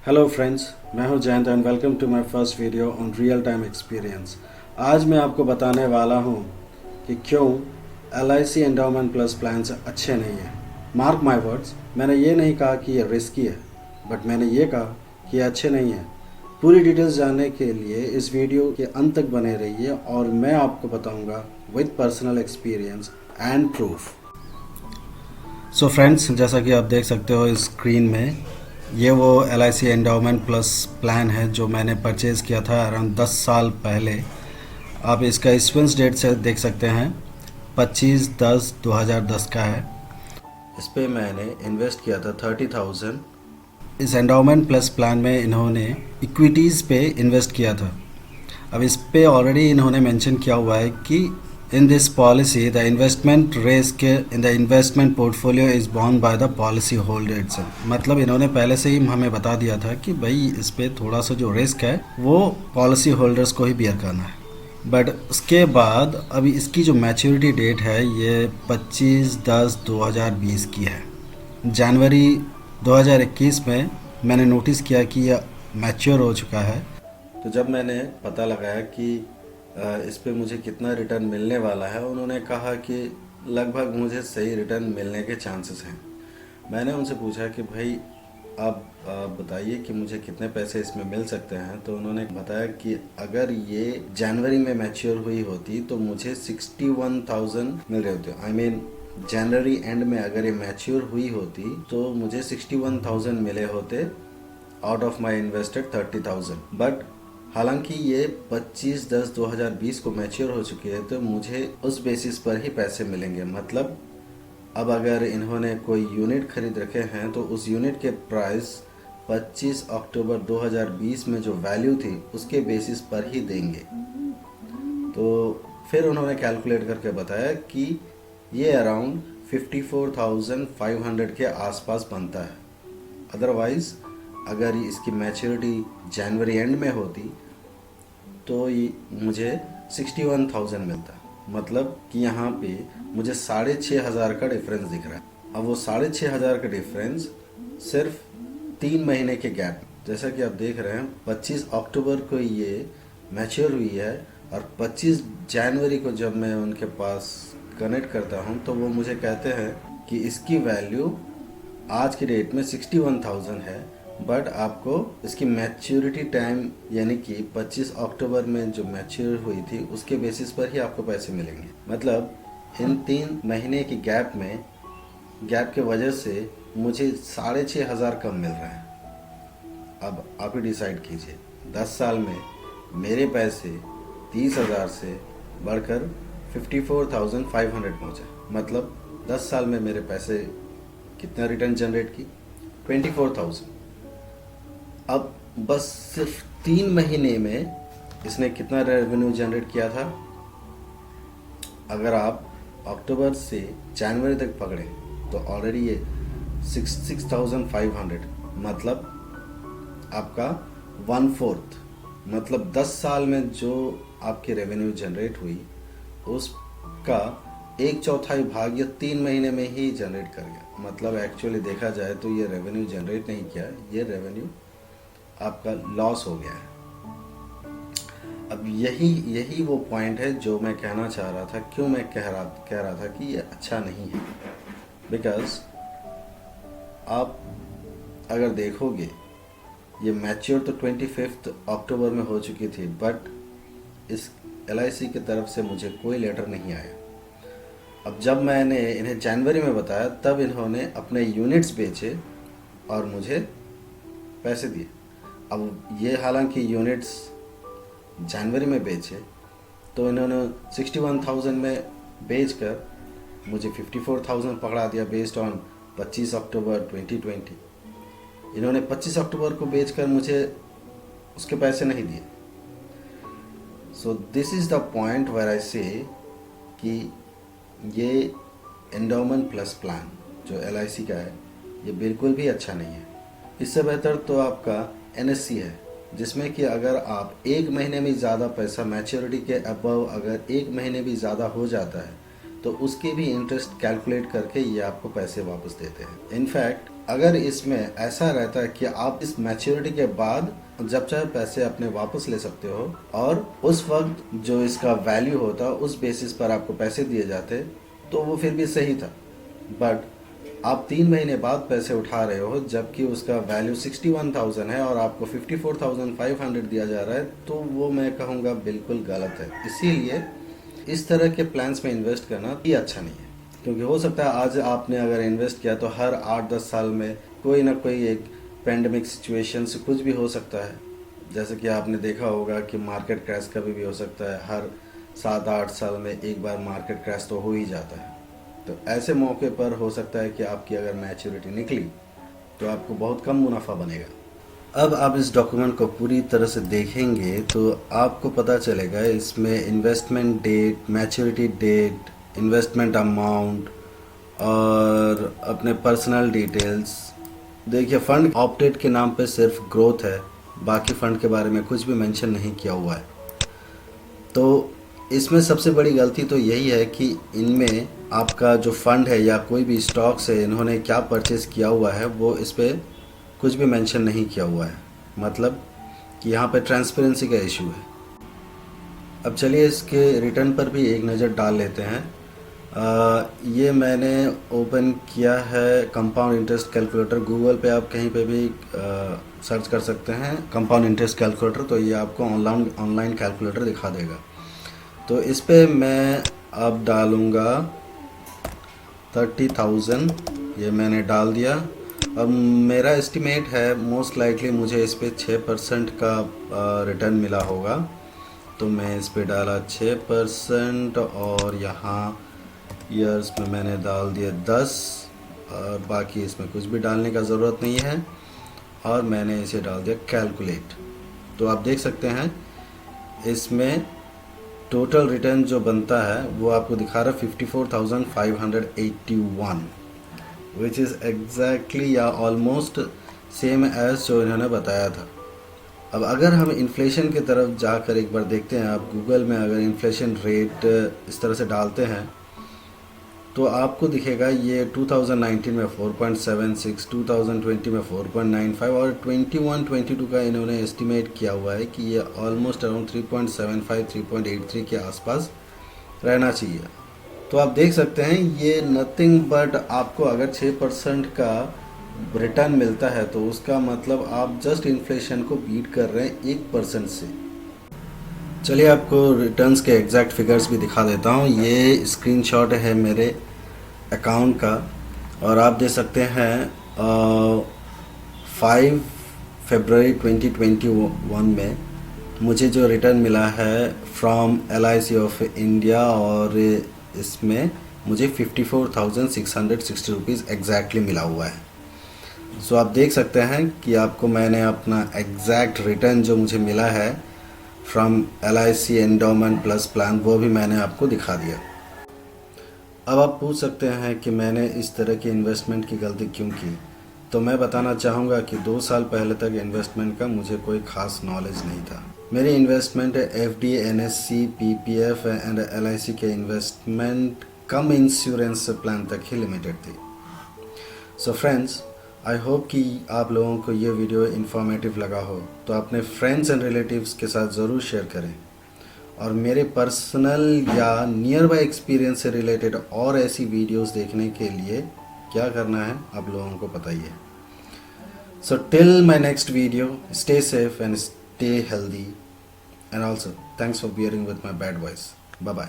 Hello friends, मैं हूं Jayant and welcome to my first video on real time experience. आज मैं आपको बताने वाला हूं कि क्यों LIC एंडोमेंट प्लस प्लान्स अच्छे नहीं हैं। मार्क माय वर्ड्स, मैंने ये नहीं कहा कि ये रिस्की है, बट मैंने ये कहा कि ये अच्छे नहीं हैं। पूरी डिटेल्स जानने के लिए इस वीडियो के अंत तक बने रहिए और मैं आपको बताऊंगा with personal experience and proof. So friends, जैसा कि आप देख सकते हो स्क्रीन में, ये वो LIC एंडोमेंट प्लस प्लान है जो मैंने परचेज़ किया था अराउंड 10 साल पहले। आप इसका इश्यूएंस डेट से देख सकते हैं, 25/10/2010 का है। इस पे मैंने इन्वेस्ट किया था 30,000। इस एंडोमेंट प्लस प्लान में इन्होंने इक्विटीज़ पे इन्वेस्ट किया था। अब इस पे ऑलरेडी इन्होंने मेंशन किया हुआ है कि in this policy the investment risk in the investment portfolio is born by the policy holder itself. मतलब इन्होंने पहले से ही हमें बता दिया था कि भाई इस पे थोड़ा सा जो रिस्क है वो पॉलिसी होल्डर्स को ही बियर करना है। बट उसके बाद अभी इसकी जो मैच्योरिटी डेट है ये 25/10/2020 की है। जनवरी 2021 में मैंने नोटिस किया कि यह मैच्योर हो चुका है। तो जब मैंने पता लगाया कि इस पे मुझे कितना रिटर्न मिलने वाला है, उन्होंने कहा कि लगभग मुझे सही रिटर्न मिलने के चांसेस हैं। मैंने उनसे पूछा कि भाई आप बताइए कि मुझे कितने पैसे इसमें मिल सकते हैं। तो उन्होंने बताया कि अगर ये जनवरी में मैच्योर हुई होती तो मुझे 61,000 मिल रहे होते। आई मीन जनवरी एंड में अगर ये मैच्योर हुई होती तो मुझे 61,000 मिले होते out of my invested 30,000। But हालांकि ये 25/10/2020 को मैच्योर हो चुकी है तो मुझे उस बेसिस पर ही पैसे मिलेंगे। मतलब अब अगर इन्होंने कोई यूनिट खरीद रखे हैं तो उस यूनिट के प्राइस 25 अक्टूबर 2020 में जो वैल्यू थी उसके बेसिस पर ही देंगे। तो फिर उन्होंने कैलकुलेट करके बताया कि ये अराउंड 54,500 के आसपास बनता है। अदरवाइज अगर इसकी मैच्योरिटी जनवरी एंड में होती तो ये मुझे 61,000 मिलता। मतलब कि यहाँ पे मुझे 6,500 का डिफरेंस दिख रहा है। अब वो 6,500 का डिफरेंस सिर्फ 3 महीने के गैप, जैसा कि आप देख रहे हैं 25 अक्टूबर को ये मैच्योर हुई है और 25 जनवरी को जब मैं उनके पास कनेक्ट करता हूँ तो वो मुझे कहते हैं कि इसकी वैल्यू आज की डेट में 61,000 है, बट आपको इसकी मैच्योरिटी टाइम यानी कि 25 अक्टूबर में जो मैच्योर हुई थी उसके बेसिस पर ही आपको पैसे मिलेंगे। मतलब इन 3 महीने की गैप के वजह से मुझे 6,500 कम मिल रहा है। अब आप ही डिसाइड कीजिए, 10 साल में मेरे पैसे 30,000 से बढ़कर 54,500 पहुँचे। मतलब 10 साल में मेरे पैसे कितना रिटर्न जनरेट की? 24,000। अब बस सिर्फ 3 महीने में इसने कितना रेवेन्यू जनरेट किया था? अगर आप अक्टूबर से जनवरी तक पकड़े तो ऑलरेडी ये 66,500, मतलब आपका 1/4, मतलब 10 साल में जो आपकी रेवेन्यू जनरेट हुई उसका 1/4 भाग या 3 महीने में ही जनरेट कर गया। मतलब एक्चुअली देखा जाए तो ये रेवेन्यू जनरेट नहीं किया, ये रेवेन्यू आपका लॉस हो गया है। अब यही वो पॉइंट है जो मैं कहना चाह रहा था, क्यों मैं कह रहा था कि ये अच्छा नहीं है। बिकॉज आप अगर देखोगे ये मैच्योर तो 25 अक्टूबर में हो चुकी थी, बट इस LIC की तरफ से मुझे कोई लेटर नहीं आया। अब जब मैंने इन्हें जनवरी में बताया तब इन्होंने अपने यूनिट्स बेचे और मुझे पैसे दिए। अब ये हालांकि यूनिट्स जनवरी में बेचे तो इन्होंने 61,000 में बेचकर मुझे 54,000 पकड़ा दिया बेस्ड ऑन 25 अक्टूबर 2020। इन्होंने 25 अक्टूबर को बेचकर मुझे उसके पैसे नहीं दिए। So this is the point where I say कि ये एंडोमेंट प्लस प्लान जो LIC का है ये बिल्कुल भी अच्छा नहीं है। इससे बेहतर तो आपका NSC है, जिसमें कि अगर आप 1 महीने में ज़्यादा पैसा मैच्योरिटी के अबव अगर 1 महीने भी ज़्यादा हो जाता है तो उसके भी इंटरेस्ट कैलकुलेट करके ये आपको पैसे वापस देते हैं। इनफैक्ट अगर इसमें ऐसा रहता है कि आप इस मैच्योरिटी के बाद जब चाहे पैसे अपने वापस ले सकते हो और उस वक्त जो इसका वैल्यू होता उस बेसिस पर आपको पैसे दिए जाते, तो वो फिर भी सही था। बट आप 3 महीने बाद पैसे उठा रहे हो जबकि उसका वैल्यू 61,000 है और आपको 54,500 दिया जा रहा है, तो वो मैं कहूँगा बिल्कुल गलत है। इसीलिए इस तरह के प्लान्स में इन्वेस्ट करना ये अच्छा नहीं है, क्योंकि हो सकता है आज आपने अगर इन्वेस्ट किया तो हर 8-10 साल में कोई ना कोई एक पेंडेमिक सिचुएशन से कुछ भी हो सकता है। जैसे कि आपने देखा होगा कि मार्केट क्रैश कभी भी हो सकता है, हर 7-8 साल में एक बार मार्केट क्रैश तो हो ही जाता है। तो ऐसे मौके पर हो सकता है कि आपकी अगर मैच्योरिटी निकली तो आपको बहुत कम मुनाफा बनेगा। अब आप इस डॉक्यूमेंट को पूरी तरह से देखेंगे तो आपको पता चलेगा इसमें investment date, maturity date, investment amount और अपने पर्सनल डिटेल्स। देखिए, फंड ऑप्टेड के नाम पे सिर्फ ग्रोथ है, बाकी फंड के बारे में कुछ भी मेंशन नहीं किया हुआ है। तो इसमें सबसे बड़ी गलती तो यही है कि इनमें आपका जो फंड है या कोई भी स्टॉक्स है, इन्होंने क्या परचेज किया हुआ है वो इस पर कुछ भी मेंशन नहीं किया हुआ है। मतलब कि यहाँ पे ट्रांसपेरेंसी का इशू है। अब चलिए इसके रिटर्न पर भी एक नज़र डाल लेते हैं। ये मैंने ओपन किया है कंपाउंड इंटरेस्ट कैलकुलेटर। गूगल पे आप कहीं पे भी सर्च कर सकते हैं कंपाउंड इंटरेस्ट कैलकुलेटर, तो ये आपको ऑनलाइन कैलकुलेटर दिखा देगा। तो इस पे मैं अब डालूँगा 30,000, ये मैंने डाल दिया। अब मेरा एस्टिमेट है मोस्ट लाइकली मुझे इस पे 6% का रिटर्न मिला होगा, तो मैं इस पे डाला 6% और यहाँ ईयर्स में मैंने डाल दिया 10 और बाकी इसमें कुछ भी डालने का ज़रूरत नहीं है और मैंने इसे डाल दिया कैलकुलेट। तो आप देख सकते हैं इसमें टोटल रिटर्न जो बनता है वो आपको दिखा रहा है 54,581, विच इज़ एग्जैक्टली या ऑलमोस्ट सेम एज जो इन्होंने बताया था। अब अगर हम इन्फ्लेशन की तरफ जाकर एक बार देखते हैं, आप गूगल में अगर इन्फ्लेशन रेट इस तरह से डालते हैं तो आपको दिखेगा ये 2019 में 4.76, 2020 में 4.95 और 21-22 का इन्होंने एस्टिमेट किया हुआ है कि ये ऑलमोस्ट अराउंड 3.75, 3.83 के आसपास रहना चाहिए। तो आप देख सकते हैं ये नथिंग बट आपको अगर 6% का रिटर्न मिलता है तो उसका मतलब आप जस्ट इन्फ्लेशन को बीट कर रहे हैं 1% से। चलिए आपको रिटर्न्स के एग्जैक्ट फिगर्स भी दिखा देता हूँ। ये स्क्रीनशॉट है मेरे अकाउंट का और आप देख सकते हैं 5 फरवरी 2021 में मुझे जो रिटर्न मिला है फ्रॉम LIC ऑफ इंडिया और इसमें मुझे 54,660 रुपीज़ एग्जैक्टली मिला हुआ है। सो आप देख सकते हैं कि आपको मैंने अपना एग्जैक्ट रिटर्न जो मुझे मिला है from LIC endowment plus plan वो भी मैंने आपको दिखा दिया। अब आप पूछ सकते हैं कि मैंने इस तरह की इन्वेस्टमेंट की गलती क्यों की, तो मैं बताना चाहूँगा कि 2 साल पहले तक इन्वेस्टमेंट का मुझे कोई ख़ास नॉलेज नहीं था। मेरी investment FD, NSC, PPF and LIC के इन्वेस्टमेंट कम इंश्योरेंस प्लान तक ही लिमिटेड थी। सो फ्रेंड्स, आई होप कि आप लोगों को ये वीडियो इन्फॉर्मेटिव लगा हो, तो अपने फ्रेंड्स एंड रिलेटिव्स के साथ ज़रूर शेयर करें और मेरे पर्सनल या नियर बाय एक्सपीरियंस से रिलेटेड और ऐसी वीडियोस देखने के लिए क्या करना है आप लोगों को बताइए। So till my next video, stay safe and stay healthy and also thanks for bearing with my bad voice. Bye bye.